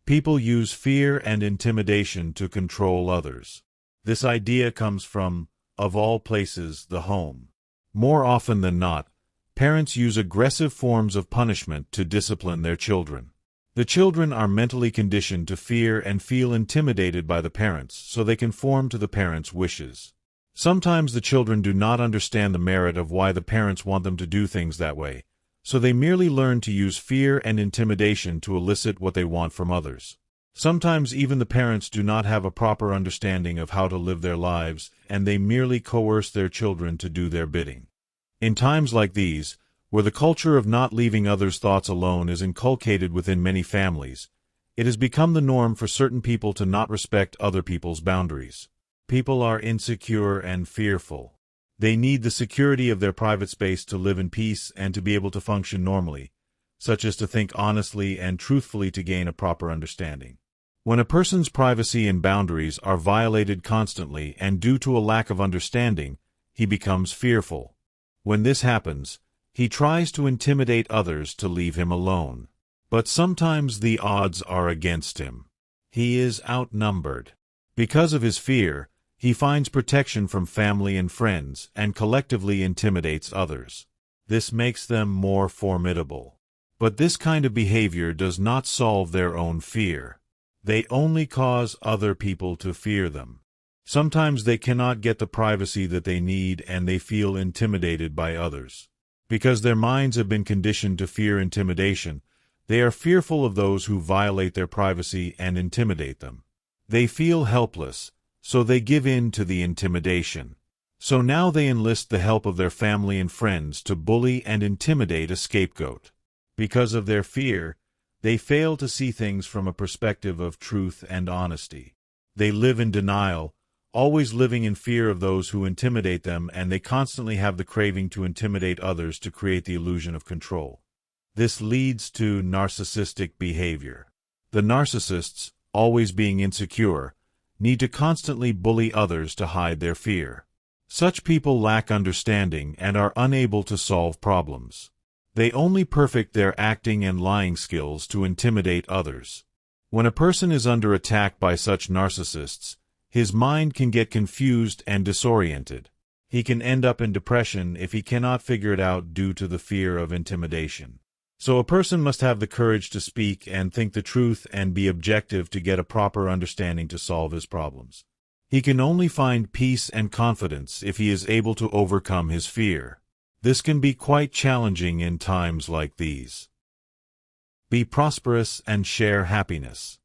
People use fear and intimidation to control others. This idea comes from, of all places, the home. More often than not, parents use aggressive forms of punishment to discipline their children. The children are mentally conditioned to fear and feel intimidated by the parents, so they conform to the parents' wishes. Sometimes the children do not understand the merit of why the parents want them to do things that way, so they merely learn to use fear and intimidation to elicit what they want from others. Sometimes even the parents do not have a proper understanding of how to live their lives, and they merely coerce their children to do their bidding. In times like these, where the culture of not leaving others' thoughts alone is inculcated within many families, it has become the norm for certain people to not respect other people's boundaries. People are insecure and fearful. They need the security of their private space to live in peace and to be able to function normally, such as to think honestly and truthfully to gain a proper understanding. When a person's privacy and boundaries are violated constantly and due to a lack of understanding, he becomes fearful. When this happens, he tries to intimidate others to leave him alone. But sometimes the odds are against him. He is outnumbered. Because of his fear, he finds protection from family and friends and collectively intimidates others. This makes them more formidable. But this kind of behavior does not solve their own fear. They only cause other people to fear them. Sometimes they cannot get the privacy that they need and they feel intimidated by others. Because their minds have been conditioned to fear intimidation, they are fearful of those who violate their privacy and intimidate them. They feel helpless, so they give in to the intimidation. So now they enlist the help of their family and friends to bully and intimidate a scapegoat. Because of their fear, they fail to see things from a perspective of truth and honesty. They live in denial, always living in fear of those who intimidate them, and they constantly have the craving to intimidate others to create the illusion of control. This leads to narcissistic behavior. The narcissists, always being insecure, need to constantly bully others to hide their fear. Such people lack understanding and are unable to solve problems. They only perfect their acting and lying skills to intimidate others. When a person is under attack by such narcissists, his mind can get confused and disoriented. He can end up in depression if he cannot figure it out due to the fear of intimidation. So a person must have the courage to speak and think the truth and be objective to get a proper understanding to solve his problems. He can only find peace and confidence if he is able to overcome his fear. This can be quite challenging in times like these. Be prosperous and share happiness.